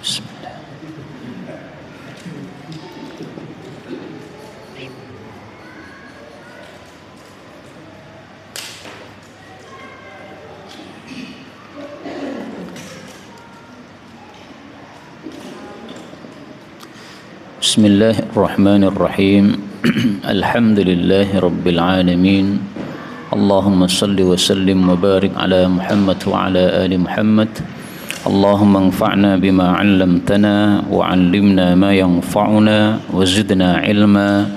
Bismillah. Bismillahirrahmanirrahim. Alhamdulillahi rabbil alamin. Allahumma salli wa sallim wa barik ala Muhammad wa ala ali Muhammad. Allahumma anfa'na bima 'allamtana wa 'allimna ma yanfa'una wa zidna ilma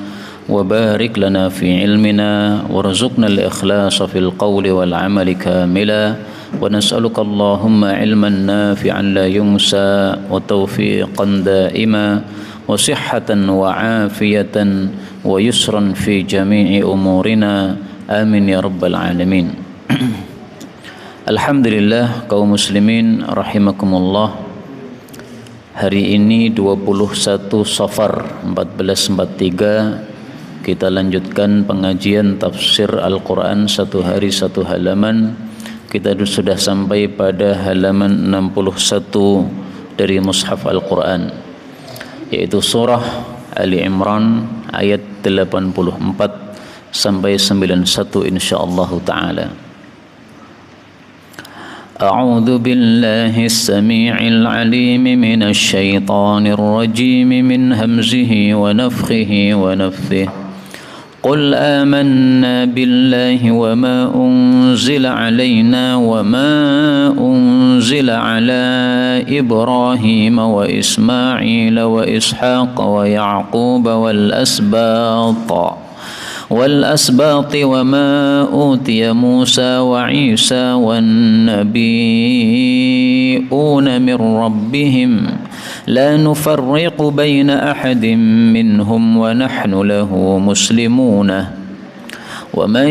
wa barik lana fi ilmina warzuqna al-ikhlasa fil qawli wal 'amali kamila wa nas'aluka Allahumma ilman nafi'an la yunsa wa tawfiqan da'ima wa sihhatan wa 'afiyatan wa yusran fi jami'i umurina amin ya rabbal alamin. Alhamdulillah kaum muslimin rahimakumullah. Hari ini 21 Safar 1443 kita lanjutkan pengajian tafsir Al-Quran satu hari satu halaman. Kita sudah sampai pada halaman 61 dari Mushaf Al-Quran, yaitu surah Ali Imran ayat 84 sampai 91 insyaallah ta'ala. أعوذ بالله السميع العليم من الشيطان الرجيم من همزه ونفخه ونفثه قل آمنا بالله وما أنزل علينا وما أنزل على إبراهيم وإسماعيل وإسحاق ويعقوب والأسباط وما أوتي موسى وعيسى والنبيون من ربهم لا نفرق بين أحد منهم ونحن له مسلمون ومن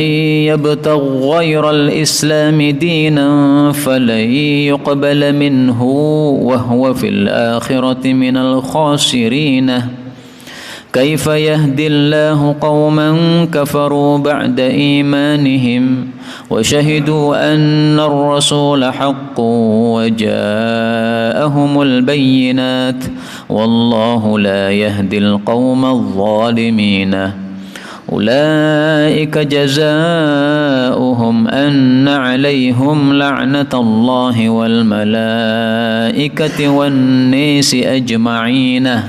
يبتغ غير الإسلام دينا فلن يقبل منه وهو في الآخرة من الخاسرين كيف يهدي الله قوما كفروا بعد إيمانهم وشهدوا أن الرسول حق وجاءهم البينات والله لا يهدي القوم الظالمين أولئك جزاؤهم أن عليهم لعنة الله والملائكة والناس أجمعين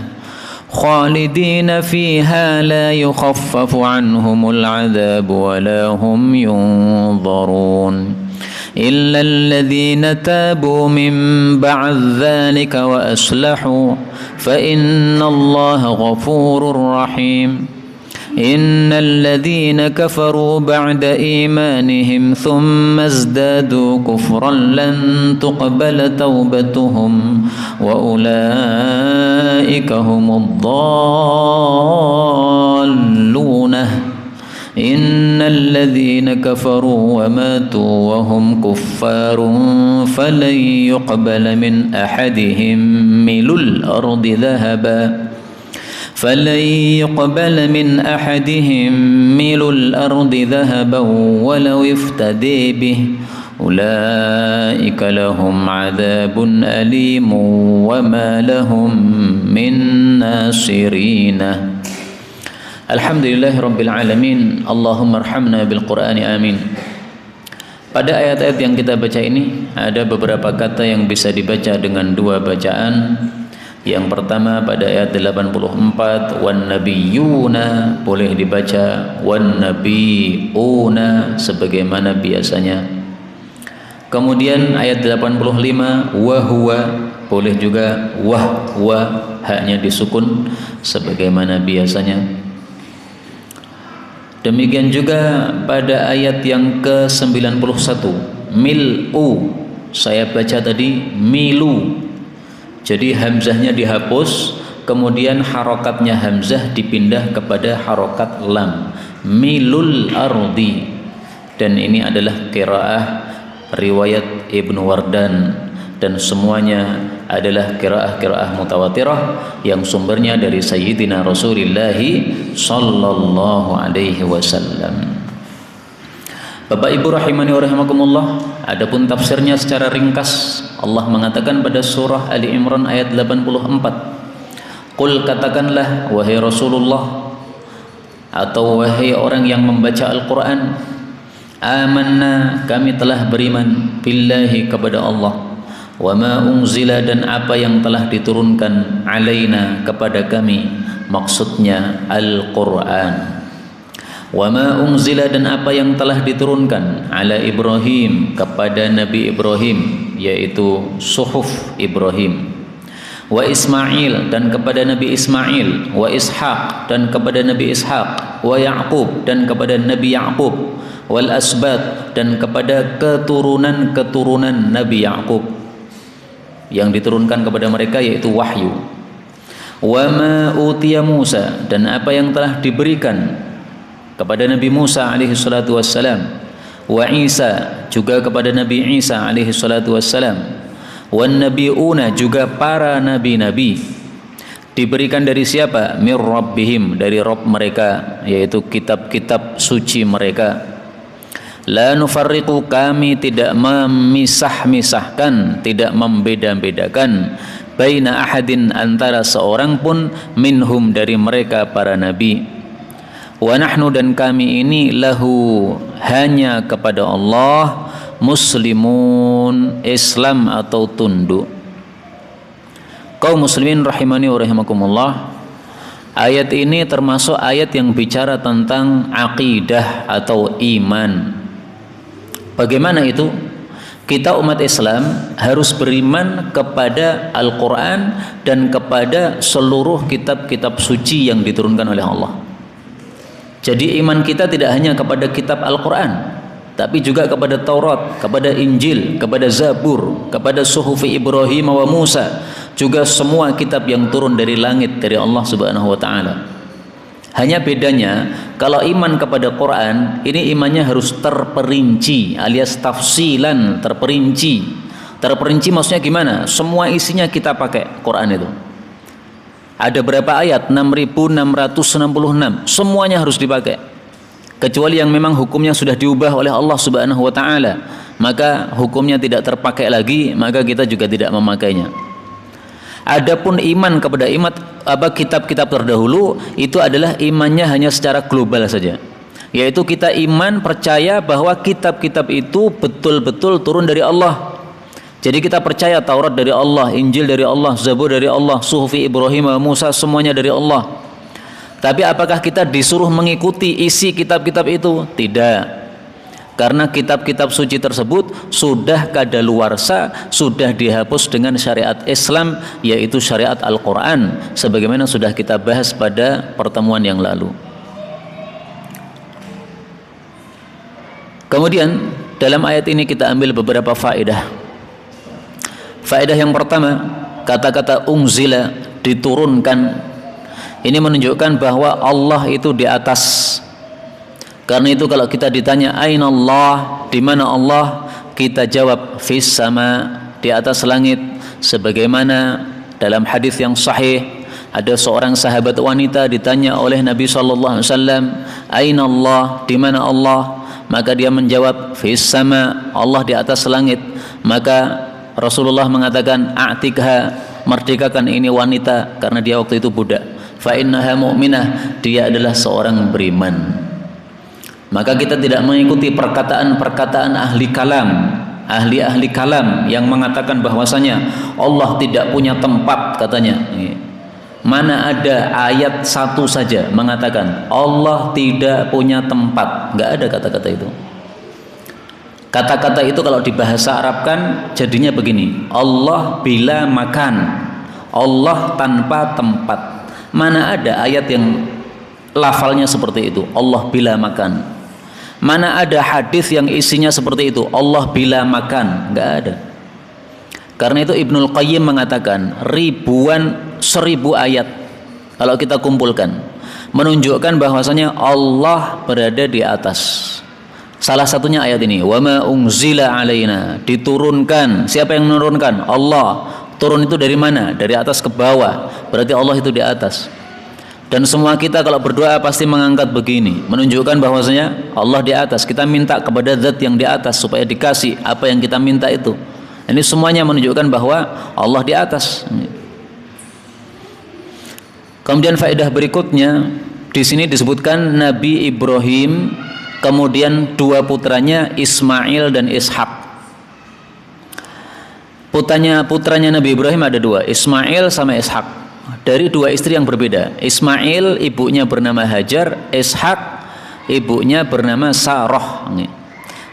خالدين فيها لا يخفف عنهم العذاب ولا هم ينظرون إلا الذين تابوا من بعد ذلك وأصلحوا فإن الله غفور رحيم إن الذين كفروا بعد إيمانهم ثم ازدادوا كفرا لن تقبل توبتهم وأولئك هم الضالون إن الذين كفروا وماتوا وهم كفار فلن يقبل من أحدهم ملء الأرض ذهبا ولو افتدي به أولئك لهم عذاب أليم وما لهم من ناصرين. Alhamdulillahi rabbil alamin. Allahumma arhamna bil Qur'ani amin. Pada ayat-ayat yang kita baca ini ada beberapa kata yang bisa dibaca dengan dua bacaan. Yang pertama pada ayat 84 wan nabiyuna boleh dibaca wan nabiyuna sebagaimana biasanya. Kemudian ayat 85 wa huwa boleh juga wah huwa haknya disukun sebagaimana biasanya. Demikian juga pada ayat yang ke-91 mil'u saya baca tadi milu. Jadi hamzahnya dihapus, kemudian harokatnya hamzah dipindah kepada harokat lam. Milul ardi. Dan ini adalah qiraah riwayat Ibnu Wardan. Dan semuanya adalah qiraah mutawatirah yang sumbernya dari Sayyidina Rasulullah sallallahu alaihi wasallam. Bapak Ibu rahimani wa rahimakumullah, adapun tafsirnya secara ringkas, Allah mengatakan pada surah Ali Imran ayat 84, Qul, katakanlah wahai Rasulullah atau wahai orang yang membaca Al-Quran, amanna, kami telah beriman, billahi, kepada Allah, wa ma unzila, dan apa yang telah diturunkan, alaina, kepada kami, maksudnya Al-Quran, wa ma unzila, dan apa yang telah diturunkan, ala Ibrahim, kepada Nabi Ibrahim, yaitu suhuf Ibrahim, wa Ismail, dan kepada Nabi Ismail, wa Ishaq, dan kepada Nabi Ishaq, wa Ya'qub, dan kepada Nabi Ya'qub, wal asbat, dan kepada keturunan-keturunan Nabi Ya'qub yang diturunkan kepada mereka yaitu wahyu, wa ma utiya Musa, dan apa yang telah diberikan kepada Nabi Musa alaihi salatu wassalam, wa Isa, juga kepada Nabi Isa alaihi salatu wassalam, wan nabiuna, juga para nabi-nabi diberikan dari siapa? Mir rabbihim, dari Rabb mereka, yaitu kitab-kitab suci mereka. La nufarriqu, kami tidak memisah-misahkan, tidak membeda-bedakan, baina ahadin, antara seorang pun, minhum, dari mereka para nabi. Wa nahnu, dan kami ini, lahu, hanya kepada Allah, muslimun, Islam atau tunduk. Kaum muslimin rahimani wa rahimakumullah, ayat ini termasuk ayat yang bicara tentang akidah atau iman. Bagaimana itu? Kita umat Islam harus beriman kepada Al-Quran dan kepada seluruh kitab-kitab suci yang diturunkan oleh Allah. Jadi iman kita tidak hanya kepada kitab Al-Quran, tapi juga kepada Taurat, kepada Injil, kepada Zabur, kepada Suhufi Ibrahim wa Musa, juga semua kitab yang turun dari langit dari Allah Subhanahu wa taala. Hanya bedanya, kalau iman kepada Quran, ini imannya harus terperinci alias tafsilan, terperinci. Terperinci maksudnya gimana? Semua isinya kita pakai Quran itu. Ada berapa ayat? 6.666. Semuanya harus dipakai. Kecuali yang memang hukumnya sudah diubah oleh Allah Subhanahu wa taala, maka hukumnya tidak terpakai lagi, maka kita juga tidak memakainya. Adapun iman kepada kitab-kitab terdahulu, itu adalah imannya hanya secara global saja, yaitu kita iman percaya bahwa kitab-kitab itu betul-betul turun dari Allah. Jadi kita percaya Taurat dari Allah, Injil dari Allah, Zabur dari Allah, Suhufi Ibrahim wa Musa, semuanya dari Allah. Tapi apakah kita disuruh mengikuti isi kitab-kitab itu? Tidak. Karena kitab-kitab suci tersebut sudah kadaluarsa, sudah dihapus dengan syariat Islam, yaitu syariat Al-Quran, sebagaimana sudah kita bahas pada pertemuan yang lalu. Kemudian dalam ayat ini kita ambil beberapa faedah. Faedah yang pertama, kata-kata unzila, diturunkan, ini menunjukkan bahwa Allah itu di atas. Karena itu kalau kita ditanya aina Allah, di mana Allah, kita jawab fis sama, di atas langit. Sebagaimana dalam hadis yang sahih, ada seorang sahabat wanita ditanya oleh Nabi sallallahu alaihi wasallam, aina Allah, di mana Allah? Maka dia menjawab fis sama, Allah di atas langit. Maka Rasulullah mengatakan, a'tikha, merdekakan ini wanita, karena dia waktu itu budak. Fa innaha mu'minah, dia adalah seorang beriman. Maka kita tidak mengikuti perkataan-perkataan ahli kalam, ahli-ahli kalam yang mengatakan bahwasanya Allah tidak punya tempat, katanya. Mana ada ayat satu saja mengatakan Allah tidak punya tempat? Nggak ada kata-kata itu. Kata-kata itu kalau dibahasa Arabkan jadinya begini: Allah bila makan, Allah tanpa tempat. Mana ada ayat yang lafalnya seperti itu, Allah bila makan? Mana ada hadis yang isinya seperti itu, Allah bila makan? Nggak ada. Karena itu Ibnul Qayyim mengatakan seribu ayat kalau kita kumpulkan menunjukkan bahwasanya Allah berada di atas. Salah satunya ayat ini, wa ma unzila alaina, diturunkan. Siapa yang menurunkan? Allah. Turun itu dari mana? Dari atas ke bawah. Berarti Allah itu di atas. Dan semua kita kalau berdoa pasti mengangkat begini, menunjukkan bahwasanya Allah di atas. Kita minta kepada zat yang di atas supaya dikasih apa yang kita minta itu. Ini semuanya menunjukkan bahwa Allah di atas. Kemudian faedah berikutnya, di sini disebutkan Nabi Ibrahim, kemudian dua putranya Ismail dan Ishak. Putranya Nabi Ibrahim ada dua, Ismail sama Ishak. Dari dua istri yang berbeda. Ismail ibunya bernama Hajar, Ishak ibunya bernama Sarah.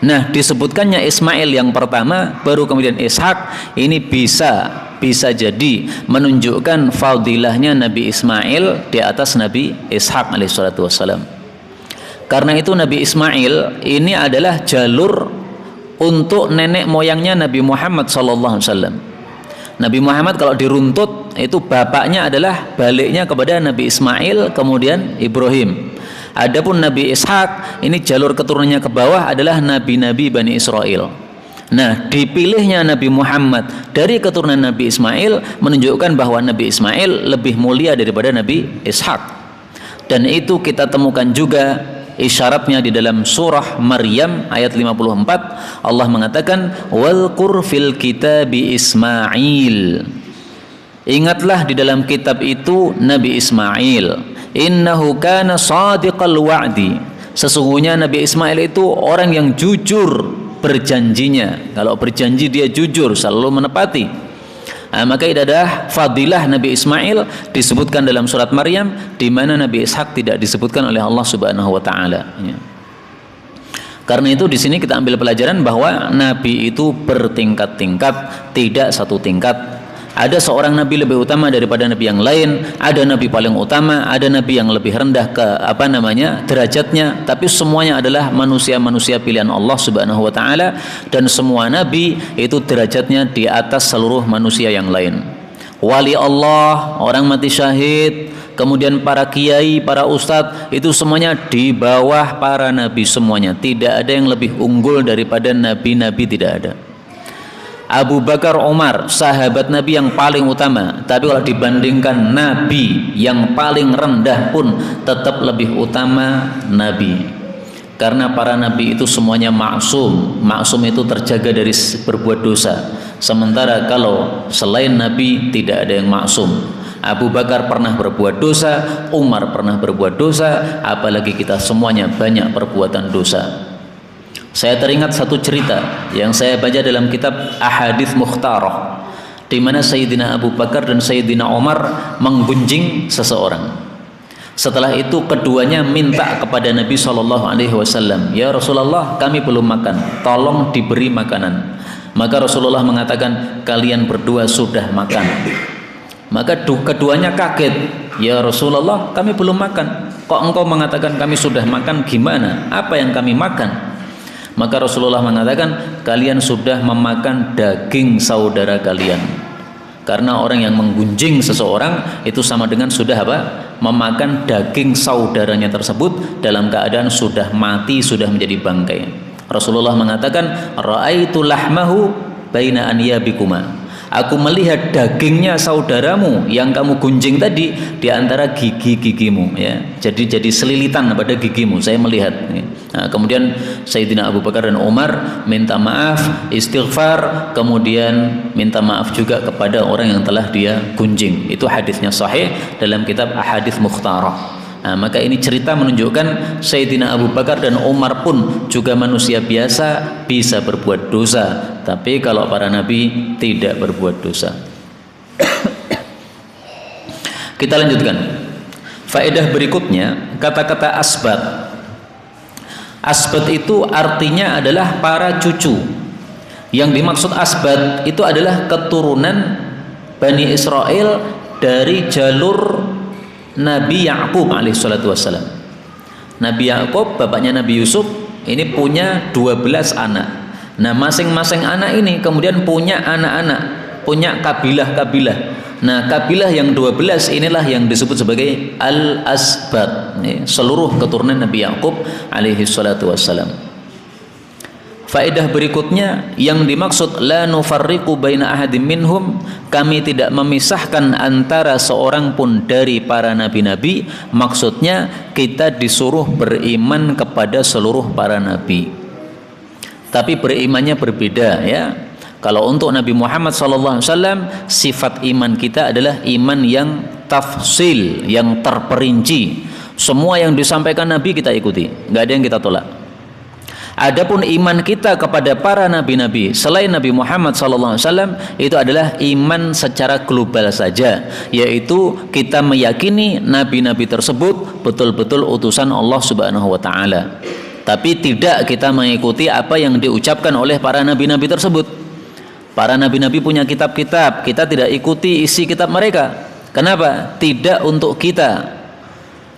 Nah, disebutkannya Ismail yang pertama, baru kemudian Ishak. Ini bisa jadi menunjukkan fadilahnya Nabi Ismail di atas Nabi Ishak alaihissalatu wassalam. Karena itu Nabi Ismail ini adalah jalur untuk nenek moyangnya Nabi Muhammad sallallahu alaihi wasallam. Nabi Muhammad kalau diruntut itu bapaknya adalah baliknya kepada Nabi Ismail kemudian Ibrahim. Adapun Nabi Ishak ini jalur keturunannya ke bawah adalah nabi-nabi Bani Israel. Nah, dipilihnya Nabi Muhammad dari keturunan Nabi Ismail menunjukkan bahwa Nabi Ismail lebih mulia daripada Nabi Ishak. Dan itu kita temukan juga isyaratnya di dalam surah Maryam ayat 54. Allah mengatakan walqur fil kitabi Ismail. Ingatlah di dalam kitab itu Nabi Ismail. Innahu kana shadiqal wa'di. Sesungguhnya Nabi Ismail itu orang yang jujur berjanjinya. Kalau berjanji dia jujur, selalu menepati. Maka itu adalah fadilah Nabi Ismail disebutkan dalam surat Maryam, di mana Nabi Ishak tidak disebutkan oleh Allah Subhanahu wa taala. Ya. Karena itu di sini kita ambil pelajaran bahwa nabi itu bertingkat-tingkat, tidak satu tingkat. Ada seorang nabi lebih utama daripada nabi yang lain, ada nabi paling utama, ada nabi yang lebih rendah ke derajatnya, tapi semuanya adalah manusia-manusia pilihan Allah Subhanahu wa taala, dan semua nabi itu derajatnya di atas seluruh manusia yang lain. Wali Allah, orang mati syahid, kemudian para kiai, para ustadz, itu semuanya di bawah para nabi semuanya. Tidak ada yang lebih unggul daripada nabi-nabi, tidak ada. Abu Bakar, Umar, sahabat Nabi yang paling utama, tapi kalau dibandingkan Nabi yang paling rendah pun tetap lebih utama Nabi. Karena para Nabi itu semuanya maksum. Maksum itu terjaga dari berbuat dosa. Sementara kalau selain Nabi tidak ada yang maksum. Abu Bakar pernah berbuat dosa, Umar pernah berbuat dosa, apalagi kita semuanya banyak perbuatan dosa. Saya teringat satu cerita yang saya baca dalam kitab Ahadits Mukhtarah, di mana Sayyidina Abu Bakar dan Sayyidina Umar menggunjing seseorang. Setelah itu keduanya minta kepada Nabi SAW, ya Rasulullah, kami belum makan, tolong diberi makanan. Maka Rasulullah mengatakan, kalian berdua sudah makan. Maka keduanya kaget, ya Rasulullah, kami belum makan. Kok engkau mengatakan kami sudah makan, gimana? Apa yang kami makan? Maka Rasulullah mengatakan, kalian sudah memakan daging saudara kalian. Karena orang yang menggunjing seseorang itu sama dengan sudah memakan daging saudaranya tersebut dalam keadaan sudah mati, sudah menjadi bangkai. Rasulullah mengatakan, ra'aitu lahmahu baina anyabikuma. Aku melihat dagingnya saudaramu yang kamu gunjing tadi di antara gigi-gigimu, ya. Jadi selilitan pada gigimu, saya melihat. Ya. Nah, kemudian Sayyidina Abu Bakar dan Umar minta maaf, istighfar, kemudian minta maaf juga kepada orang yang telah dia gunjing. Itu hadisnya sahih dalam kitab Ahadits Mukhtarah. Nah, maka ini cerita menunjukkan Sayyidina Abu Bakar dan Umar pun juga manusia biasa, bisa berbuat dosa, tapi kalau para nabi tidak berbuat dosa. Kita lanjutkan. Faedah berikutnya, kata-kata asbat. Asbat itu artinya adalah para cucu. Yang dimaksud asbat itu adalah keturunan Bani Israel dari jalur Nabi Ya'qub alaihissalatu wassalam. Nabi Ya'qub, bapaknya Nabi Yusuf, ini punya 12 anak. Nah, masing-masing anak ini kemudian punya anak-anak, punya kabilah-kabilah. Nah, kabilah yang 12 inilah yang disebut sebagai Al-Asbat, seluruh keturunan Nabi Ya'qub alaihissalatu wassalam. Faedah berikutnya yang dimaksud la nufarriqu baina ahadim minhum, kami tidak memisahkan antara seorang pun dari para nabi-nabi, maksudnya kita disuruh beriman kepada seluruh para nabi. Tapi berimannya berbeda ya. Kalau untuk Nabi Muhammad SAW, sifat iman kita adalah iman yang tafsil, yang terperinci. Semua yang disampaikan Nabi kita ikuti, nggak ada yang kita tolak. Adapun iman kita kepada para nabi-nabi selain Nabi Muhammad SAW itu adalah iman secara global saja, yaitu kita meyakini nabi-nabi tersebut betul-betul utusan Allah Subhanahu wa taala. Tapi tidak kita mengikuti apa yang diucapkan oleh para nabi-nabi tersebut. Para nabi-nabi punya kitab-kitab, kita tidak ikuti isi kitab mereka. Kenapa? Tidak untuk kita.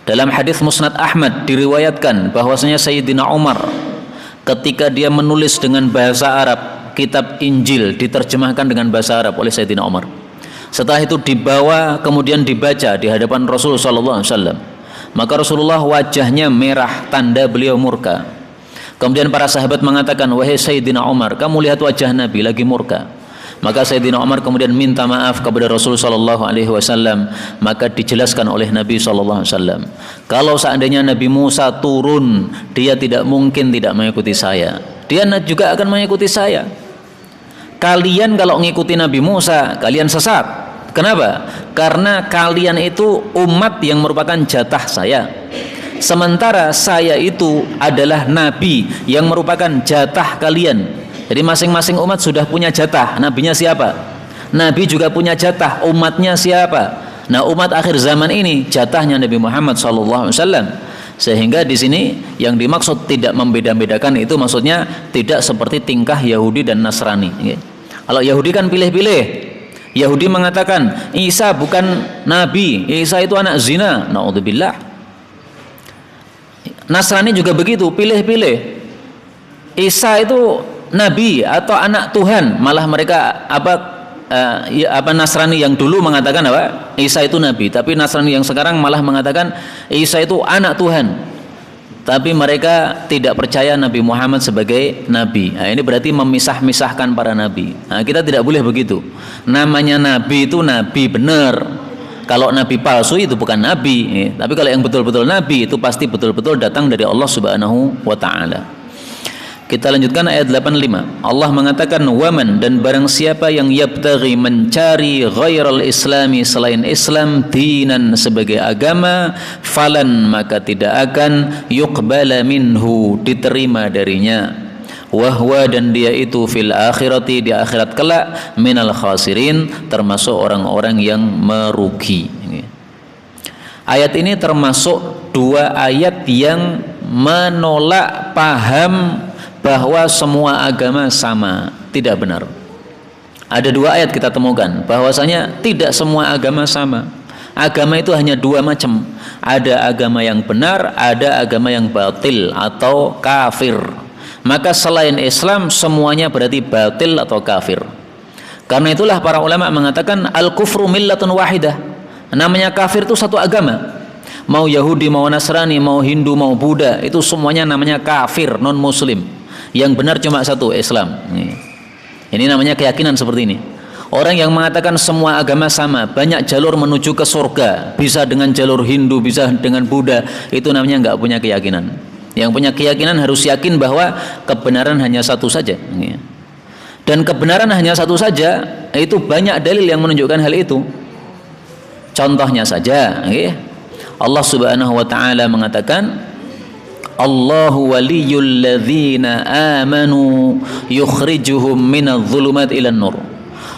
Dalam hadis Musnad Ahmad diriwayatkan bahwasanya Sayyidina Umar ketika dia menulis dengan bahasa Arab, kitab Injil diterjemahkan dengan bahasa Arab oleh Sayyidina Umar. Setelah itu dibawa kemudian dibaca di hadapan Rasulullah SAW. Maka Rasulullah wajahnya merah, tanda beliau murka. Kemudian para sahabat mengatakan, wahai Sayyidina Umar, kamu lihat wajah Nabi lagi murka. Maka Sayyidina Umar kemudian minta maaf kepada Rasulullah SAW. Maka dijelaskan oleh Nabi SAW, kalau seandainya Nabi Musa turun, dia tidak mungkin tidak mengikuti saya. Dia juga akan mengikuti saya. Kalian kalau mengikuti Nabi Musa, kalian sesat. Kenapa? Karena kalian itu umat yang merupakan jatah saya. Sementara saya itu adalah Nabi yang merupakan jatah kalian. Jadi masing-masing umat sudah punya jatah. Nabinya siapa? Nabi juga punya jatah. Umatnya siapa? Nah, umat akhir zaman ini jatahnya Nabi Muhammad SAW. Sehingga di sini yang dimaksud tidak membeda-bedakan itu maksudnya tidak seperti tingkah Yahudi dan Nasrani. Kalau Yahudi kan pilih-pilih. Yahudi mengatakan Isa bukan Nabi, Isa itu anak zina. Na'udzubillah. Nasrani juga begitu, pilih-pilih. Isa itu Nabi atau anak Tuhan, malah mereka Nasrani yang dulu mengatakan apa? Isa itu Nabi, tapi Nasrani yang sekarang malah mengatakan Isa itu anak Tuhan. Tapi mereka tidak percaya Nabi Muhammad sebagai Nabi. Nah, ini berarti memisah-misahkan para Nabi. Nah, kita tidak boleh begitu. Namanya Nabi itu Nabi benar. Kalau Nabi palsu itu bukan Nabi. Tapi kalau yang betul-betul Nabi itu pasti betul-betul datang dari Allah Subhanahu wa ta'ala. Kita lanjutkan ayat 85. Allah mengatakan waman, dan barang siapa yang yabtaghi, mencari ghairal islami, selain Islam, dinan, sebagai agama, falan, maka tidak akan yuqbala minhu, diterima darinya, wahwa, dan dia itu fil akhirati, di akhirat kelak, minal khasirin, termasuk orang-orang yang merugi. Ayat ini termasuk dua ayat yang menolak paham bahwa semua agama sama. Tidak benar. Ada dua ayat kita temukan bahwasanya tidak semua agama sama. Agama itu hanya dua macam. Ada agama yang benar, ada agama yang batil atau kafir. Maka selain Islam semuanya berarti batil atau kafir. Karena itulah para ulama mengatakan al-kufru millatun wahidah. Namanya kafir itu satu agama. Mau Yahudi, mau Nasrani, mau Hindu, mau Buddha, itu semuanya namanya kafir, non muslim. Yang benar cuma satu, Islam. Ini namanya keyakinan seperti ini. Orang yang mengatakan semua agama sama, banyak jalur menuju ke surga, bisa dengan jalur Hindu, bisa dengan Buddha, itu namanya nggak punya keyakinan. Yang punya keyakinan harus yakin bahwa kebenaran hanya satu saja. Dan kebenaran hanya satu saja, itu banyak dalil yang menunjukkan hal itu. Contohnya saja, Allah Subhanahu wa ta'ala mengatakan Allahu waliyul ladzina amanu yukhrijuhum minadh dhulumat ilan nur.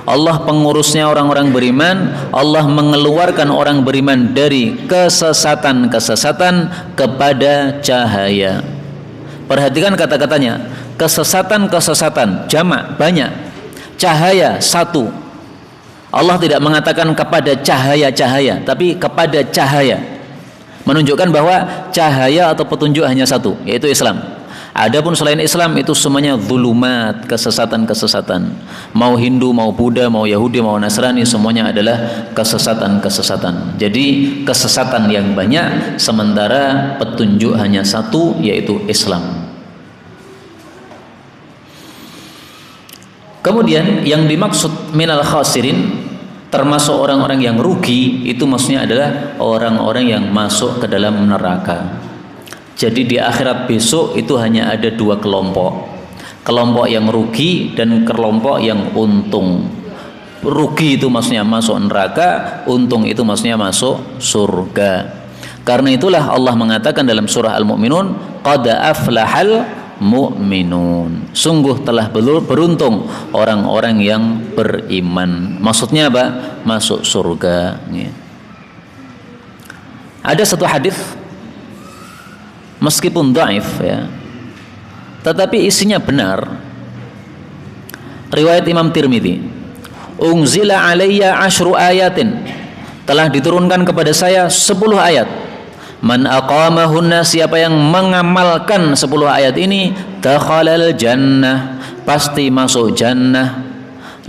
Allah pengurusnya orang-orang beriman. Allah mengeluarkan orang beriman dari kesesatan-kesesatan kepada cahaya. Perhatikan kata-katanya, kesesatan-kesesatan, jamak, banyak, cahaya, satu. Allah tidak mengatakan kepada cahaya-cahaya, tapi kepada cahaya, menunjukkan bahwa cahaya atau petunjuk hanya satu, yaitu Islam. Adapun selain Islam itu semuanya zulumat, kesesatan-kesesatan. Mau Hindu, mau Buddha, mau Yahudi, mau Nasrani, semuanya adalah kesesatan-kesesatan. Jadi kesesatan yang banyak, sementara petunjuk hanya satu, yaitu Islam. Kemudian yang dimaksud minal khasirin, termasuk orang-orang yang rugi, itu maksudnya adalah orang-orang yang masuk ke dalam neraka. Jadi di akhirat besok itu hanya ada dua kelompok, kelompok yang rugi dan kelompok yang untung. Rugi itu maksudnya masuk neraka, untung itu maksudnya masuk surga. Karena itulah Allah mengatakan dalam surah Al-Mu'minun, qad aflahal mu'minun, sungguh telah beruntung orang-orang yang beriman. Maksudnya apa? Masuk surga. Ada satu hadis meskipun dhaif ya, tetapi isinya benar. Riwayat Imam Tirmidzi, unzila alayya 10 ayatin, telah diturunkan kepada saya 10 ayat. Man aqamahunna, siapa yang mengamalkan 10 ayat ini, dakhalal jannah, pasti masuk jannah.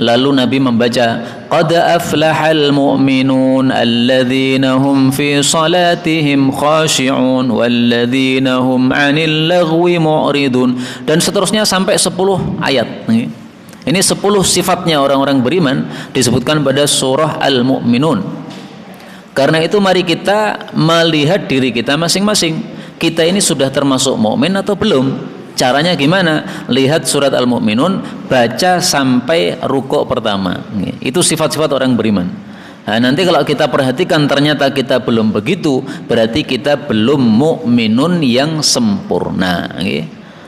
Lalu Nabi membaca, qad aflahal mu'minun alladzina hum fi salatihim khashi'un walladzina hum 'anil lagwi mu'ridun, dan seterusnya sampai 10 ayat. Ini 10 sifatnya orang-orang beriman disebutkan pada surah Al-Mu'minun. Karena itu mari kita melihat diri kita masing-masing. Kita ini sudah termasuk mukmin atau belum? Caranya gimana? Lihat surat Al-Mu'minun, baca sampai rukuk pertama. Itu sifat-sifat orang beriman. Nah, nanti kalau kita perhatikan ternyata kita belum begitu, berarti kita belum mukminun yang sempurna.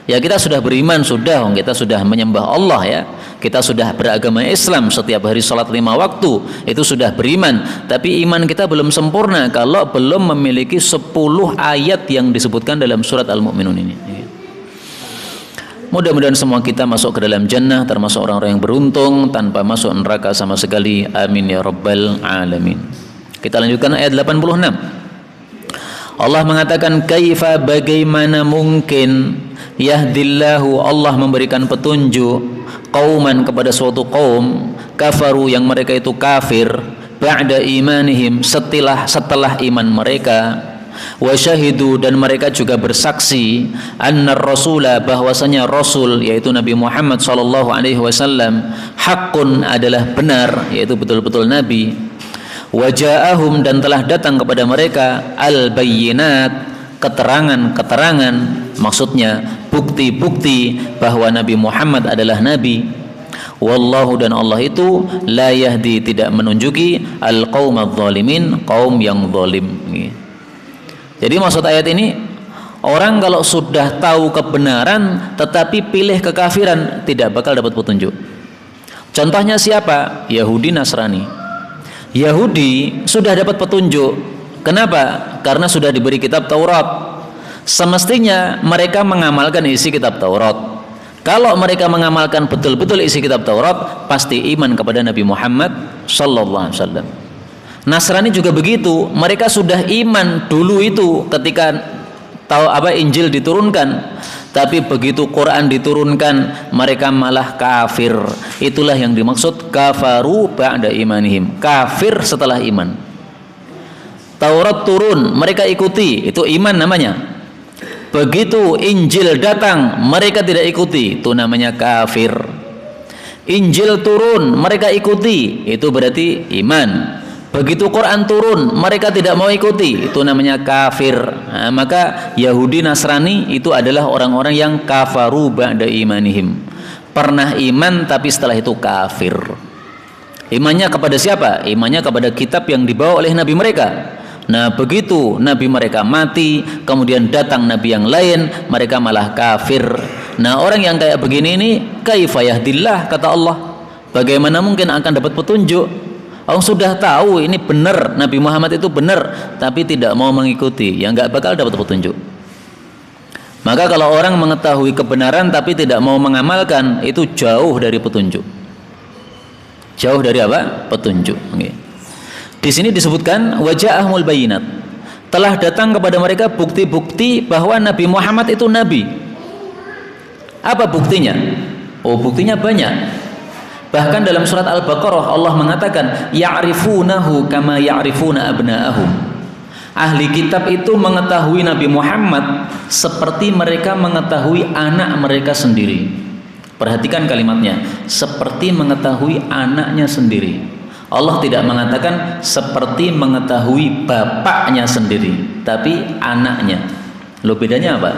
Ya kita sudah beriman, kita sudah menyembah Allah ya. Kita sudah beragama Islam, setiap hari sholat 5 waktu, itu sudah beriman. Tapi iman kita belum sempurna kalau belum memiliki 10 ayat yang disebutkan dalam surat Al-Mu'minun ini. Mudah-mudahan semua kita masuk ke dalam jannah, termasuk orang-orang yang beruntung tanpa masuk neraka sama sekali. Amin ya rabbal alamin. Kita lanjutkan ayat 86. Allah mengatakan, kaifa, bagaimana mungkin, yahdillahu, Allah memberikan petunjuk, qauman, kepada suatu kaum, kafaru, yang mereka itu kafir, ba'da imanihim, setelah iman mereka, wa syahidu, dan mereka juga bersaksi, anna rasulah, bahwasanya rasul yaitu Nabi Muhammad sallallahu alaihi wasallam, haqqun, adalah benar, yaitu betul-betul nabi, wa ja'ahum, dan telah datang kepada mereka al-bayyinat, keterangan-keterangan, maksudnya bukti-bukti bahwa Nabi Muhammad adalah nabi. Wallahu, dan Allah itu la yahdi, tidak menunjuki al-qaumadz zalimin, kaum yang zalim. Jadi maksud ayat ini, orang kalau sudah tahu kebenaran tetapi pilih kekafiran, tidak bakal dapat petunjuk. Contohnya siapa? Yahudi, Nasrani. Yahudi sudah dapat petunjuk. Kenapa? Karena sudah diberi kitab Taurat. Semestinya mereka mengamalkan isi kitab Taurat. Kalau mereka mengamalkan betul-betul isi kitab Taurat, pasti iman kepada Nabi Muhammad sallallahu alaihi wasallam. Nasrani juga begitu, mereka sudah iman dulu itu ketika tahu apa Injil diturunkan, tapi begitu Quran diturunkan mereka malah kafir. Itulah yang dimaksud kafaru ba'da imanihim, kafir setelah iman. Taurat turun, mereka ikuti, itu iman namanya. Begitu Injil datang, mereka tidak ikuti, itu namanya kafir. Injil turun, mereka ikuti, itu berarti iman. Begitu Quran turun, mereka tidak mau ikuti, itu namanya kafir. Nah, maka Yahudi, Nasrani itu adalah orang-orang yang kafaru ba'da imanihim, pernah iman tapi setelah itu kafir. Imannya kepada siapa? Imannya kepada kitab yang dibawa oleh nabi mereka. Nah, begitu nabi mereka mati, kemudian datang nabi yang lain, mereka malah kafir. Nah, orang yang kayak begini ini, kaifa yahdillah, kata Allah, bagaimana mungkin akan dapat petunjuk? Orang sudah tahu ini benar, Nabi Muhammad itu benar, tapi tidak mau mengikuti, ya nggak bakal dapat petunjuk. Maka kalau orang mengetahui kebenaran tapi tidak mau mengamalkan, itu jauh dari petunjuk. Jauh dari apa? Petunjuk. Di sini disebutkan waja'ahumul bayyinat, telah datang kepada mereka bukti-bukti bahwa Nabi Muhammad itu nabi. Apa buktinya? Oh, buktinya banyak. Bahkan dalam surat Al-Baqarah Allah mengatakan ya'rifunahu kama ya'rifuna abna'ahum. Ahli kitab itu mengetahui Nabi Muhammad seperti mereka mengetahui anak mereka sendiri. Perhatikan kalimatnya, seperti mengetahui anaknya sendiri. Allah tidak mengatakan seperti mengetahui bapaknya sendiri, tapi anaknya. Loh, bedanya apa?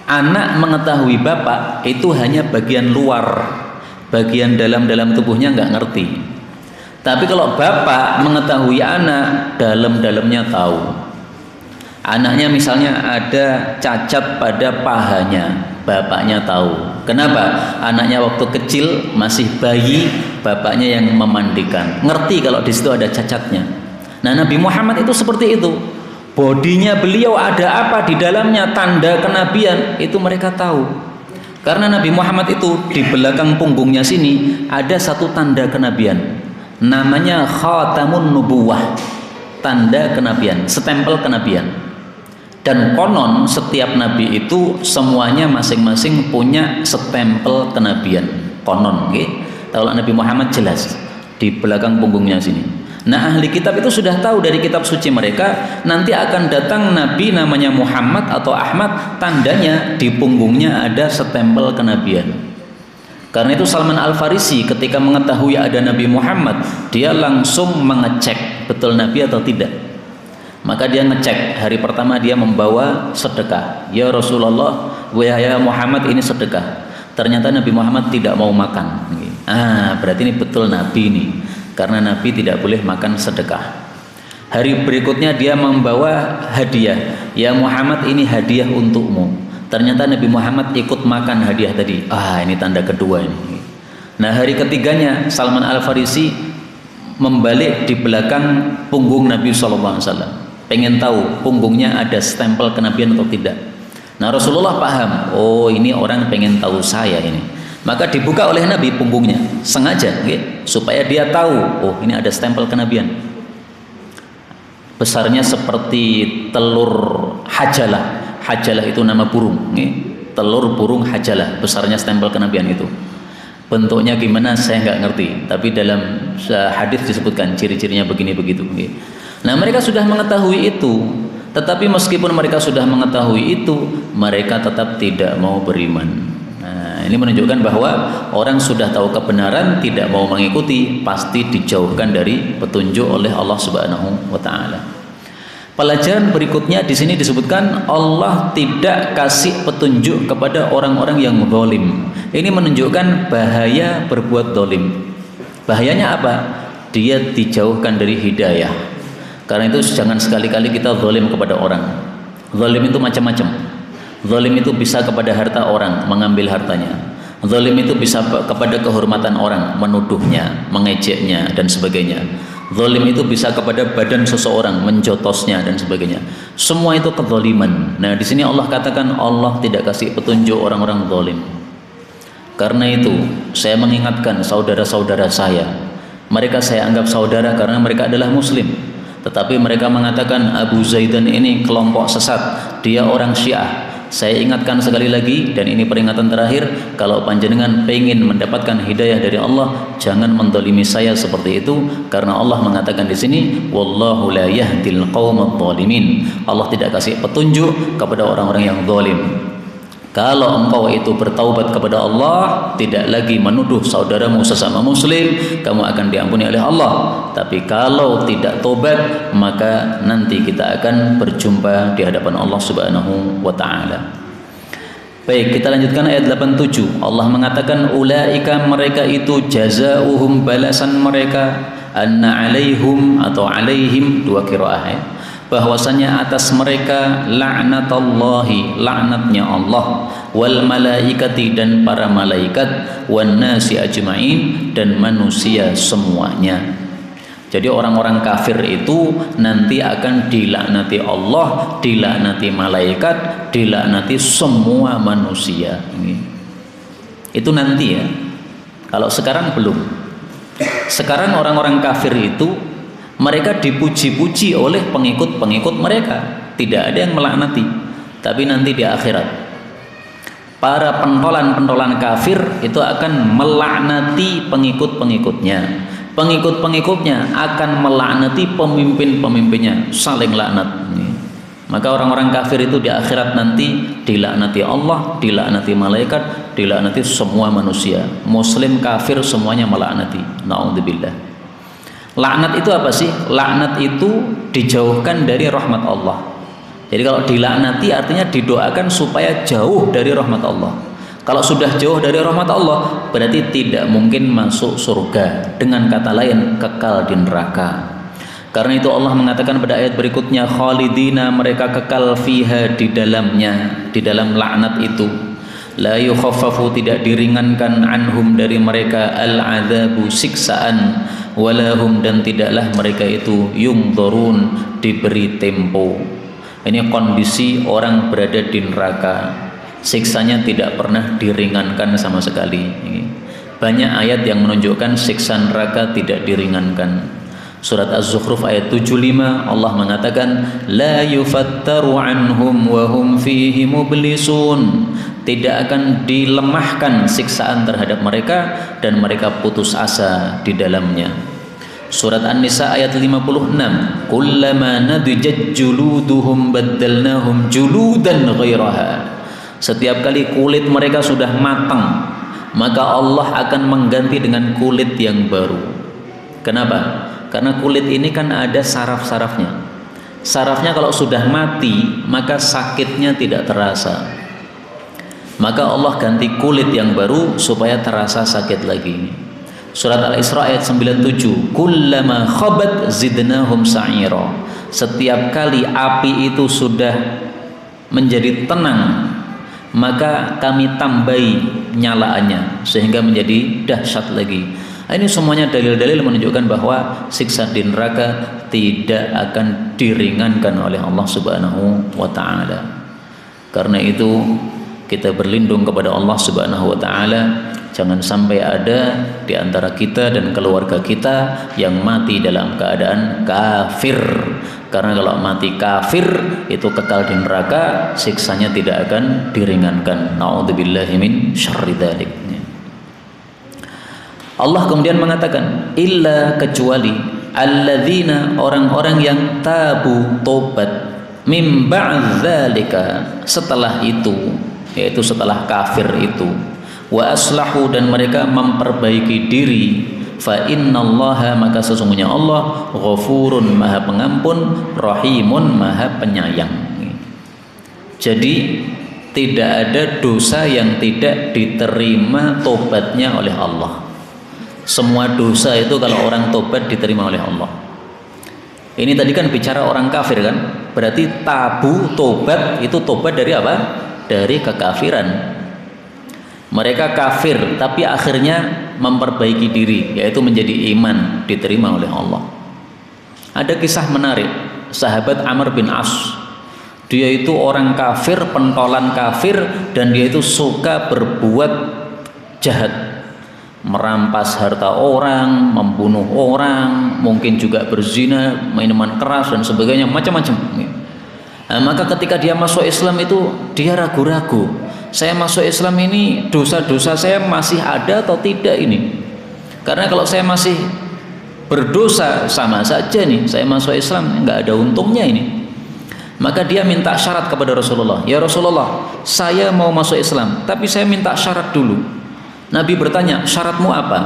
Anak mengetahui bapak itu hanya bagian luar, bagian dalam tubuhnya nggak ngerti. Tapi kalau bapak mengetahui anak, dalamnya tahu. Anaknya misalnya ada cacat pada pahanya, bapaknya tahu. Kenapa? Anaknya waktu kecil masih bayi, bapaknya yang memandikan. Ngerti kalau di situ ada cacatnya. Nah, Nabi Muhammad itu seperti itu. Bodinya beliau ada apa di dalamnya, tanda kenabian itu mereka tahu. Karena Nabi Muhammad itu di belakang punggungnya sini ada satu tanda kenabian. Namanya khatamun nubuwah, tanda kenabian, stempel kenabian. Dan konon setiap nabi itu semuanya masing-masing punya stempel kenabian. Konon, okay? Kalau Nabi Muhammad jelas di belakang punggungnya sini. Nah, ahli kitab itu sudah tahu dari kitab suci mereka, nanti akan datang nabi namanya Muhammad atau Ahmad, tandanya di punggungnya ada stempel kenabian. Karena itu Salman Al-Farisi ketika mengetahui ada Nabi Muhammad, dia langsung mengecek betul nabi atau tidak. Maka dia ngecek, hari pertama dia membawa sedekah. Ya Rasulullah, ya Muhammad, ini sedekah. Ternyata Nabi Muhammad tidak mau makan. Berarti ini betul Nabi ini. Karena Nabi tidak boleh makan sedekah. Hari berikutnya dia membawa hadiah. Ya Muhammad, ini hadiah untukmu. Ternyata Nabi Muhammad ikut makan hadiah tadi. Ini tanda kedua ini. Nah, hari ketiganya Salman Al-Farisi membalik di belakang punggung Nabi SAW. Pengen tahu punggungnya ada stempel kenabian atau tidak. Nah, Rasulullah paham, oh ini orang pengen tahu saya ini. Maka dibuka oleh Nabi punggungnya, sengaja, okay? Supaya dia tahu, oh ini ada stempel kenabian. Besarnya seperti telur hajalah. Hajalah itu nama burung, okay? Telur burung hajalah, besarnya stempel kenabian itu. Bentuknya gimana saya nggak ngerti, tapi dalam hadis disebutkan ciri-cirinya begini begitu. Okay? Nah, mereka sudah mengetahui itu, tetapi meskipun mereka sudah mengetahui itu, mereka tetap tidak mau beriman. Nah, ini menunjukkan bahwa orang sudah tahu kebenaran tidak mau mengikuti, pasti dijauhkan dari petunjuk oleh Allah Subhanahu wa taala. Pelajaran berikutnya di sini disebutkan Allah tidak kasih petunjuk kepada orang-orang yang zalim. Ini menunjukkan bahaya berbuat zalim. Bahayanya apa? Dia dijauhkan dari hidayah. Karena itu jangan sekali-kali kita zalim kepada orang. Zalim itu macam-macam. Zalim itu bisa kepada harta orang, mengambil hartanya. Zalim itu bisa kepada kehormatan orang, menuduhnya, mengejeknya dan sebagainya. Zalim itu bisa kepada badan seseorang, menjotosnya dan sebagainya. Semua itu kezaliman. Nah, di sini Allah katakan Allah tidak kasih petunjuk orang-orang zalim. Karena itu saya mengingatkan saudara-saudara saya. Mereka saya anggap saudara karena mereka adalah muslim. Tetapi mereka mengatakan Abu Zaidan ini kelompok sesat, dia orang Syiah. Saya ingatkan sekali lagi, dan ini peringatan terakhir, kalau panjenengan pengen mendapatkan hidayah dari Allah, jangan mendolimi saya seperti itu, karena Allah mengatakan di sini, wallahu la yahdil qaumadh dhalimin. Allah tidak kasih petunjuk kepada orang-orang yang zalim. Kalau engkau itu bertaubat kepada Allah, tidak lagi menuduh saudaramu sesama muslim, kamu akan diampuni oleh Allah. Tapi kalau tidak tobat, maka nanti kita akan berjumpa di hadapan Allah Subhanahu wa taala. Baik, kita lanjutkan ayat 87. Allah mengatakan ulaika, mereka itu jazaohum, balasan mereka, anna alaihim atau alaihim, dua qiraah ya, bahwasanya atas mereka laknatullahi, laknatnya Allah, wal malaikati, dan para malaikat, wan nasi ajmain, dan manusia semuanya. Jadi orang-orang kafir itu nanti akan dilaknati Allah, dilaknati malaikat, dilaknati semua manusia. Itu nanti ya. Kalau sekarang belum. Sekarang orang-orang kafir itu mereka dipuji-puji oleh pengikut-pengikut mereka, tidak ada yang melaknati. Tapi nanti di akhirat, para pentolan-pentolan kafir itu akan melaknati pengikut-pengikutnya. Pengikut-pengikutnya akan melaknati pemimpin-pemimpinnya, saling laknat. Maka orang-orang kafir itu di akhirat nanti dilaknati Allah, dilaknati malaikat, dilaknati semua manusia, muslim kafir semuanya melaknati. Naudzubillah. Laknat itu apa sih? Laknat itu dijauhkan dari rahmat Allah. Jadi kalau dilaknati artinya didoakan supaya jauh dari rahmat Allah. Kalau sudah jauh dari rahmat Allah, berarti tidak mungkin masuk surga. Dengan kata lain, kekal di neraka. Karena itu Allah mengatakan pada ayat berikutnya, khalidina, mereka kekal fiha, di dalamnya, di dalam laknat itu. La yukhaffafu, tidak diringankan, anhum, dari mereka, al-adzabu, siksaan, walahum, dan tidaklah mereka itu yungdharun, diberi tempo. Ini kondisi orang berada di neraka, siksanya tidak pernah diringankan sama sekali. Banyak ayat yang menunjukkan siksa neraka tidak diringankan. Surat Az-Zukhruf ayat 75 Allah mengatakan, la yufattaru anhum wa hum fihi mublisun, tidak akan dilemahkan siksaan terhadap mereka dan mereka putus asa di dalamnya. Surat An-Nisa ayat 56, kullama nadijat juluduhum baddalnahum juludan ghairaha, setiap kali kulit mereka sudah matang, maka Allah akan mengganti dengan kulit yang baru. Kenapa? Karena kulit ini kan ada saraf-sarafnya. Sarafnya kalau sudah mati, maka sakitnya tidak terasa. Maka Allah ganti kulit yang baru supaya terasa sakit lagi. Surat Al-Isra ayat 97, kullama khabat zidnahum sa'ira, setiap kali api itu sudah menjadi tenang, maka kami tambahi nyalaannya sehingga menjadi dahsyat lagi. Ini semuanya dalil-dalil menunjukkan bahwa siksa di neraka tidak akan diringankan oleh Allah Subhanahu wa taala. Karena itu kita berlindung kepada Allah Subhanahu wa taala, jangan sampai ada di antara kita dan keluarga kita yang mati dalam keadaan kafir. Karena kalau mati kafir itu kekal di neraka, siksanya tidak akan diringankan. Naudzubillahi min syarri dzalik. Allah kemudian mengatakan, illa, kecuali, alladzina, orang-orang yang tabu, tobat, mim ba'd dzalika, setelah itu, yaitu setelah kafir itu, wa aslahu, dan mereka memperbaiki diri, fa innallaha, maka sesungguhnya Allah ghafurun, maha pengampun, rahimun, maha penyayang. Jadi tidak ada dosa yang tidak diterima tobatnya oleh Allah. Semua dosa itu kalau orang tobat diterima oleh Allah. Ini tadi kan bicara orang kafir kan, berarti tabu tobat itu tobat dari apa? Dari kekafiran. Mereka kafir tapi akhirnya memperbaiki diri, yaitu menjadi iman, diterima oleh Allah. Ada kisah menarik, sahabat Amr bin As. Dia itu orang kafir, pentolan kafir, dan dia itu suka berbuat jahat, merampas harta orang, membunuh orang, mungkin juga berzina, minuman keras dan sebagainya, macam-macam. Nah, maka ketika dia masuk Islam itu dia ragu-ragu, saya masuk Islam ini dosa-dosa saya masih ada atau tidak ini? Karena kalau saya masih berdosa sama saja nih, saya masuk Islam nggak ada untungnya ini. Maka dia minta syarat kepada Rasulullah, ya Rasulullah, saya mau masuk Islam, tapi saya minta syarat dulu. Nabi bertanya, syaratmu apa?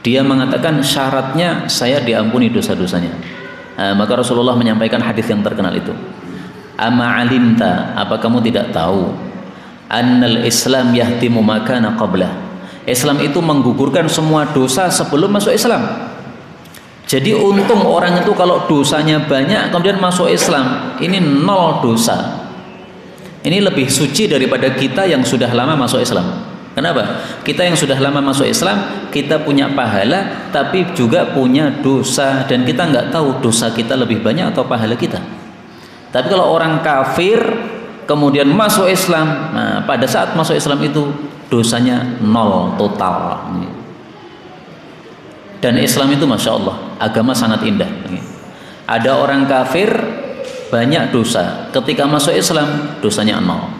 Dia mengatakan, syaratnya saya diampuni dosa-dosanya. Maka Rasulullah menyampaikan hadis yang terkenal itu. Ama alimta, apa kamu tidak tahu? Annal Islam yahtimu makana qablah. Islam itu menggugurkan semua dosa sebelum masuk Islam. Jadi untung orang itu kalau dosanya banyak kemudian masuk Islam, ini nol dosa. Ini lebih suci daripada kita yang sudah lama masuk Islam. Kenapa? Kita yang sudah lama masuk Islam, kita punya pahala, tapi juga punya dosa, dan kita nggak tahu dosa kita lebih banyak atau pahala kita. Tapi kalau orang kafir kemudian masuk Islam, nah pada saat masuk Islam itu dosanya nol total. Dan Islam itu masya Allah, agama sangat indah. Ada orang kafir banyak dosa, ketika masuk Islam dosanya nol.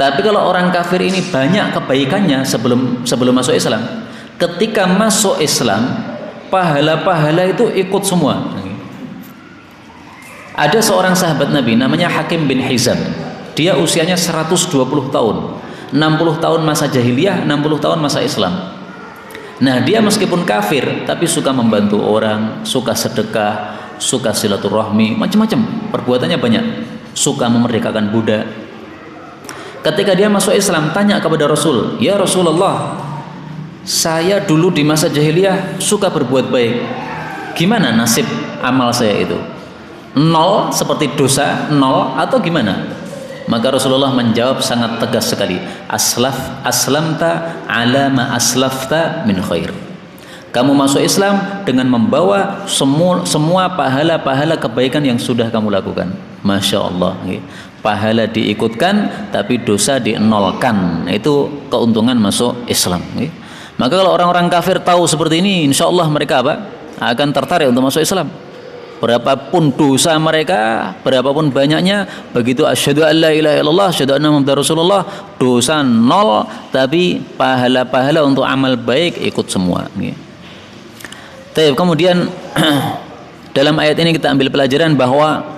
Tapi kalau orang kafir ini banyak kebaikannya sebelum masuk Islam, ketika masuk Islam pahala-pahala itu ikut semua. Ada seorang sahabat Nabi namanya Hakim bin Hizam. Dia usianya 120 tahun. 60 tahun masa jahiliyah, 60 tahun masa Islam. Nah, dia meskipun kafir tapi suka membantu orang, suka sedekah, suka silaturahmi, macam-macam, perbuatannya banyak. Suka memerdekakan budak. Ketika dia masuk Islam, tanya kepada Rasul, "Ya Rasulullah, saya dulu di masa jahiliyah suka berbuat baik. Gimana nasib amal saya itu? Nol seperti dosa, nol atau gimana?" Maka Rasulullah menjawab sangat tegas sekali, aslamta ala ma aslafta min khair. Kamu masuk Islam dengan membawa semua pahala-pahala kebaikan yang sudah kamu lakukan. Masya Allah, pahala diikutkan tapi dosa dienolkan. Itu keuntungan masuk Islam. Maka kalau orang-orang kafir tahu seperti ini, insya Allah mereka akan tertarik untuk masuk Islam. Berapapun dosa mereka, berapapun banyaknya, begitu asyhadu an la ilaha illallah, asyhadu anna muhammadar rasulullah, dosa nol, tapi pahala-pahala untuk amal baik ikut semua. Kemudian dalam ayat ini kita ambil pelajaran bahwa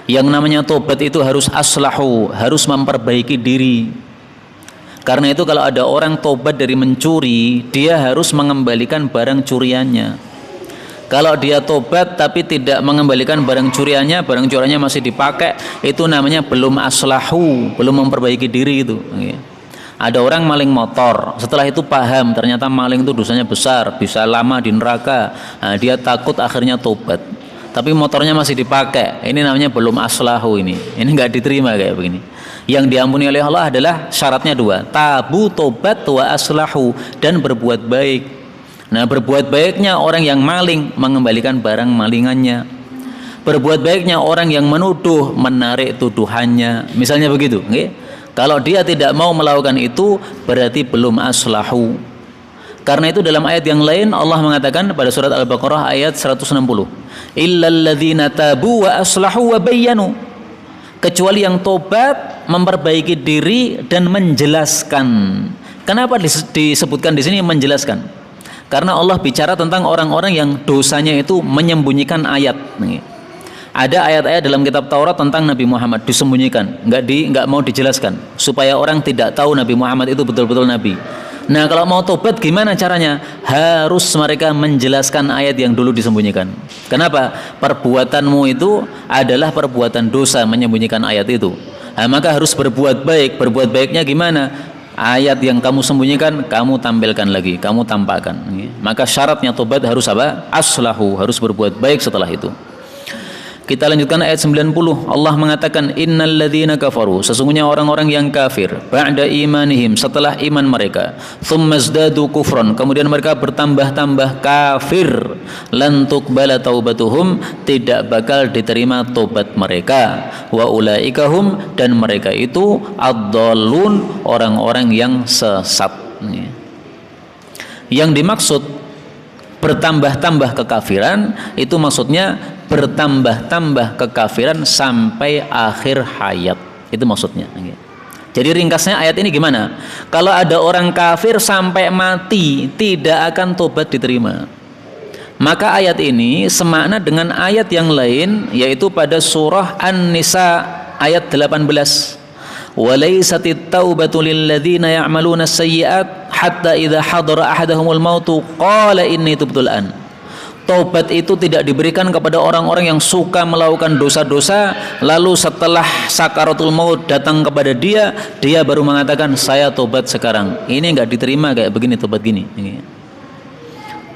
yang namanya tobat itu harus aslahu, harus memperbaiki diri. Karena itu kalau ada orang tobat dari mencuri, dia harus mengembalikan barang curiannya. Kalau dia tobat tapi tidak mengembalikan barang curiannya masih dipakai, itu namanya belum aslahu, belum memperbaiki diri itu. Ada orang maling motor, setelah itu paham ternyata maling itu dosanya besar, bisa lama di neraka. Nah, dia takut, akhirnya tobat. Tapi motornya masih dipakai, ini namanya belum aslahu ini nggak diterima kayak begini. Yang diampuni oleh Allah adalah syaratnya dua, tabu, tobat, wa aslahu, dan berbuat baik. Nah, berbuat baiknya orang yang maling mengembalikan barang malingannya. Berbuat baiknya orang yang menuduh menarik tuduhannya. Misalnya begitu, okay? Kalau dia tidak mau melakukan itu berarti belum aslahu. Karena itu dalam ayat yang lain Allah mengatakan pada surat Al-Baqarah ayat 160, illal ladzina tabu wa aslahu wa bayyanu. Kecuali yang tobat, memperbaiki diri dan menjelaskan. Kenapa disebutkan di sini menjelaskan? Karena Allah bicara tentang orang-orang yang dosanya itu menyembunyikan ayat. Ada ayat-ayat dalam kitab Taurat tentang Nabi Muhammad disembunyikan, nggak mau dijelaskan supaya orang tidak tahu Nabi Muhammad itu betul-betul Nabi. Nah, kalau mau tobat gimana caranya? Harus mereka menjelaskan ayat yang dulu disembunyikan. Kenapa? Perbuatanmu itu adalah perbuatan dosa, menyembunyikan ayat itu. Nah, maka harus berbuat baik. Berbuat baiknya gimana? Ayat yang kamu sembunyikan kamu tampilkan lagi, kamu tampakkan. Maka syaratnya tobat harus aslahu, harus berbuat baik setelah itu. Kita lanjutkan ayat 90. Allah mengatakan innal ladzina kafaru, sesungguhnya orang-orang yang kafir, ba'da imanihim, setelah iman mereka, tsummazdadu kufran, kemudian mereka bertambah-tambah kafir, lan tuqbala taubatuhum, tidak bakal diterima tobat mereka, wa ulaikahum, dan mereka itu ad-dhallun, orang-orang yang sesat. Yang dimaksud bertambah-tambah kekafiran itu maksudnya bertambah-tambah kekafiran sampai akhir hayat, itu maksudnya. Jadi ringkasnya ayat ini gimana? Kalau ada orang kafir sampai mati tidak akan tobat diterima. Maka ayat ini semakna dengan ayat yang lain, yaitu pada surah An-Nisa ayat 18. Walaisatit taubatu lilladzina ya'maluna sayyi'at hatta idza hadara ahadahumul mautu qala inni tubtul an. Taubat itu tidak diberikan kepada orang-orang yang suka melakukan dosa-dosa, lalu setelah sakaratul maut datang kepada dia baru mengatakan saya tobat sekarang. Ini enggak diterima kayak begini, tobat gini.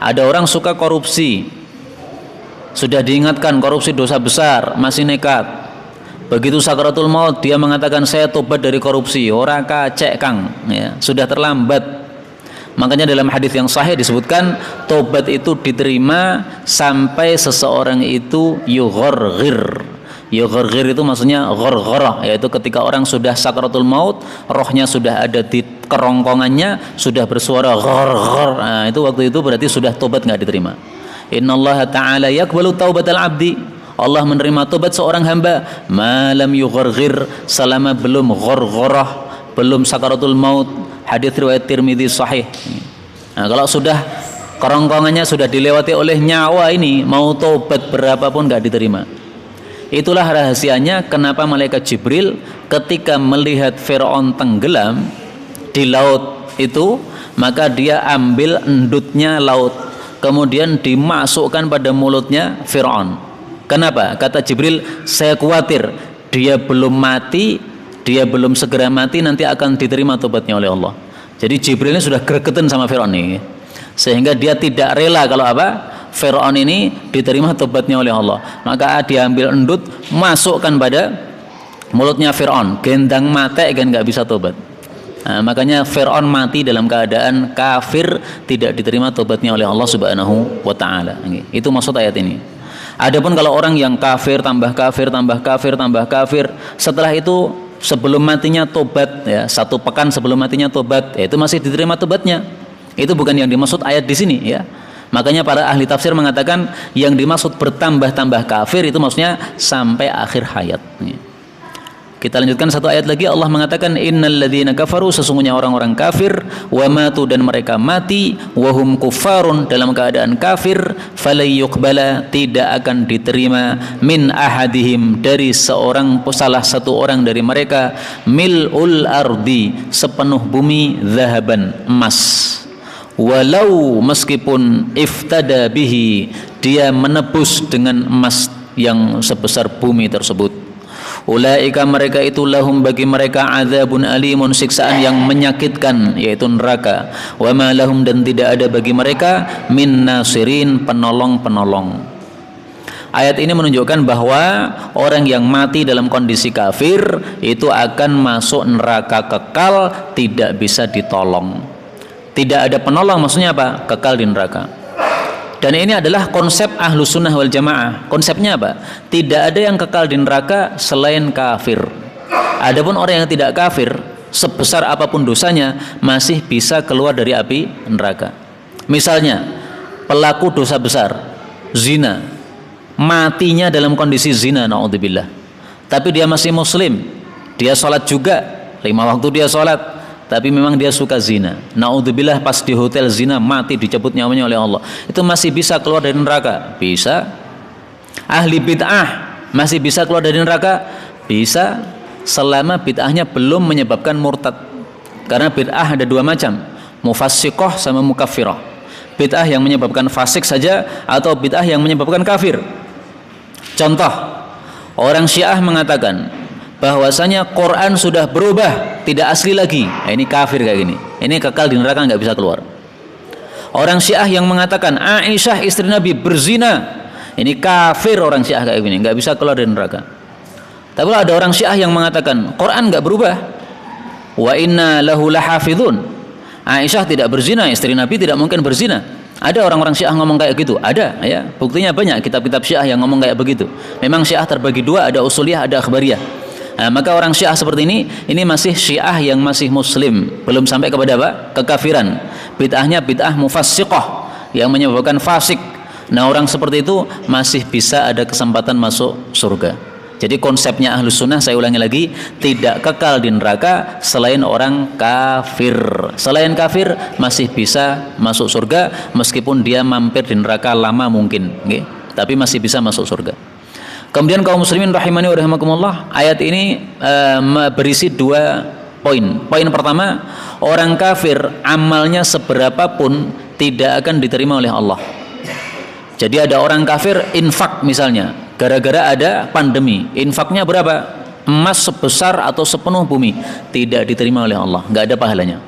Ada orang suka korupsi, sudah diingatkan korupsi dosa besar, masih nekat. Begitu sakaratul maut dia mengatakan saya tobat dari korupsi, ora kacek Kang, ya, sudah terlambat. Makanya dalam hadis yang sahih disebutkan tobat itu diterima sampai seseorang itu yugharghir. Yugharghir itu maksudnya ghargharah, yaitu ketika orang sudah sakaratul maut, rohnya sudah ada di kerongkongannya, sudah bersuara gharghar. Nah, itu waktu itu berarti sudah tobat enggak diterima. Innallaha ta'ala yaqbalu taubatal 'abdi. Allah menerima tobat seorang hamba malam yugharghir, selama belum ghargharah, belum sakaratul maut. Hadis riwayat Tirmidzi sahih. Nah, kalau sudah kerongkongannya sudah dilewati oleh nyawa ini, mau tobat berapapun enggak diterima. Itulah rahasianya kenapa malaikat Jibril ketika melihat Firaun tenggelam, di laut itu, maka dia ambil endutnya laut, kemudian dimasukkan pada mulutnya Fir'aun. Kenapa? Kata Jibril, saya khawatir dia belum mati, dia belum segera mati, nanti akan diterima tobatnya oleh Allah. Jadi Jibril ini sudah gregetan sama Fir'aun ini, sehingga dia tidak rela kalau Fir'aun ini diterima tobatnya oleh Allah. Maka diambil endut, masukkan pada mulutnya Fir'aun, gendang mate kan nggak bisa tobat. Nah, makanya Fir'aun mati dalam keadaan kafir, tidak diterima tobatnya oleh Allah Subhanahu wa Ta'ala. Itu maksud ayat ini. Adapun kalau orang yang kafir tambah kafir tambah kafir tambah kafir, setelah itu sebelum matinya tobat, ya, 1 pekan sebelum matinya tobat, ya, itu masih diterima tobatnya. Itu bukan yang dimaksud ayat di sini, ya. Makanya para ahli tafsir mengatakan yang dimaksud bertambah-tambah kafir itu maksudnya sampai akhir hayat. Kita lanjutkan satu ayat lagi. Allah mengatakan innal ladzina kafaru, sesungguhnya orang-orang kafir, wa matu, dan mereka mati, wa hum kuffarun, dalam keadaan kafir, falyuqbala, tidak akan diterima, min ahadihim, dari salah satu orang dari mereka, mil'ul ardi, sepenuh bumi, zahaban, emas, walau, meskipun, iftada bihi, dia menebus dengan emas yang sebesar bumi tersebut. Ulaika, mereka itu, lahum, bagi mereka, adzabun alimun, siksaan yang menyakitkan, yaitu neraka. Wa ma lahum, dan tidak ada bagi mereka, min nasirin, penolong-penolong. Ayat ini menunjukkan bahwa orang yang mati dalam kondisi kafir itu akan masuk neraka kekal, tidak bisa ditolong. Tidak ada penolong, maksudnya apa? Kekal di neraka. Dan ini adalah konsep Ahlus Sunnah wal Jamaah. Konsepnya apa? Tidak ada yang kekal di neraka selain kafir. Adapun orang yang tidak kafir, sebesar apapun dosanya, masih bisa keluar dari api neraka. Misalnya, pelaku dosa besar, zina, matinya dalam kondisi zina, na'udzubillah. Tapi dia masih muslim, dia sholat juga, 5 waktu dia sholat, tapi memang dia suka zina, naudzubillah, pas di hotel zina, mati, dicabut nyawanya oleh Allah, itu masih bisa keluar dari neraka? Bisa. Ahli bid'ah masih bisa keluar dari neraka? Bisa, selama bid'ahnya belum menyebabkan murtad. Karena bid'ah ada 2 macam, mufassiqah sama mukaffirah. Bid'ah yang menyebabkan fasik saja, atau bid'ah yang menyebabkan kafir. Contoh, orang Syiah mengatakan bahwasanya Quran sudah berubah, tidak asli lagi. Nah, ini kafir kayak gini. Ini kekal di neraka, nggak bisa keluar. Orang Syiah yang mengatakan Aisyah istri Nabi berzina, ini kafir orang Syiah kayak gini, nggak bisa keluar dari neraka. Tapi ada orang Syiah yang mengatakan Quran nggak berubah, wa inna lahu lahafidhun, Aisyah tidak berzina, istri Nabi tidak mungkin berzina. Ada orang-orang Syiah ngomong kayak gitu, ada, ya. Buktinya banyak kitab-kitab Syiah yang ngomong kayak begitu. Memang Syiah terbagi 2, ada usuliyah, ada akhbariyah. Nah, maka orang Syiah seperti ini masih Syiah yang masih muslim, belum sampai kepada apa? Kekafiran. Bid'ahnya bid'ah mufassiqah yang menyebabkan fasik. Nah, orang seperti itu masih bisa ada kesempatan masuk surga. Jadi konsepnya Ahlus Sunnah, saya ulangi lagi, tidak kekal di neraka selain orang kafir. Selain kafir masih bisa masuk surga, meskipun dia mampir di neraka lama mungkin, okay? Tapi masih bisa masuk surga. Kemudian kaum muslimin rahimani wa rahimakumullah, ayat ini berisi 2 poin. Poin pertama, orang kafir amalnya seberapapun tidak akan diterima oleh Allah. Jadi ada orang kafir infak misalnya, gara-gara ada pandemi, infaknya berapa? Emas sebesar atau sepenuh bumi, tidak diterima oleh Allah, nggak ada pahalanya.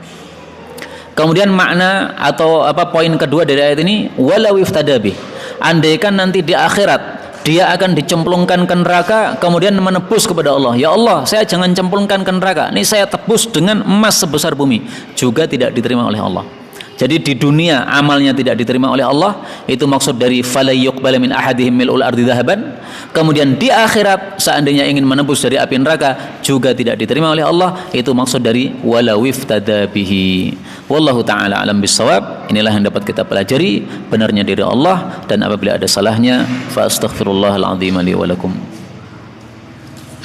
Kemudian makna atau poin kedua dari ayat ini, walau iftadabi, andaikan nanti di akhirat dia akan dicemplungkan ke neraka, kemudian menebus kepada Allah, ya Allah, saya jangan cemplungkan ke neraka, ini saya tebus dengan emas sebesar bumi, juga tidak diterima oleh Allah. Jadi di dunia amalnya tidak diterima oleh Allah, itu maksud dari fala yuqbala min ahadihim mil'ul ardi dhahaban. Kemudian di akhirat seandainya ingin menebus dari api neraka juga tidak diterima oleh Allah, itu maksud dari walau iftada bihi. Wallahu taala alam bissawab. Inilah yang dapat kita pelajari, benarnya dari Allah, dan apabila ada salahnya fa astaghfirullahal azim li wa lakum.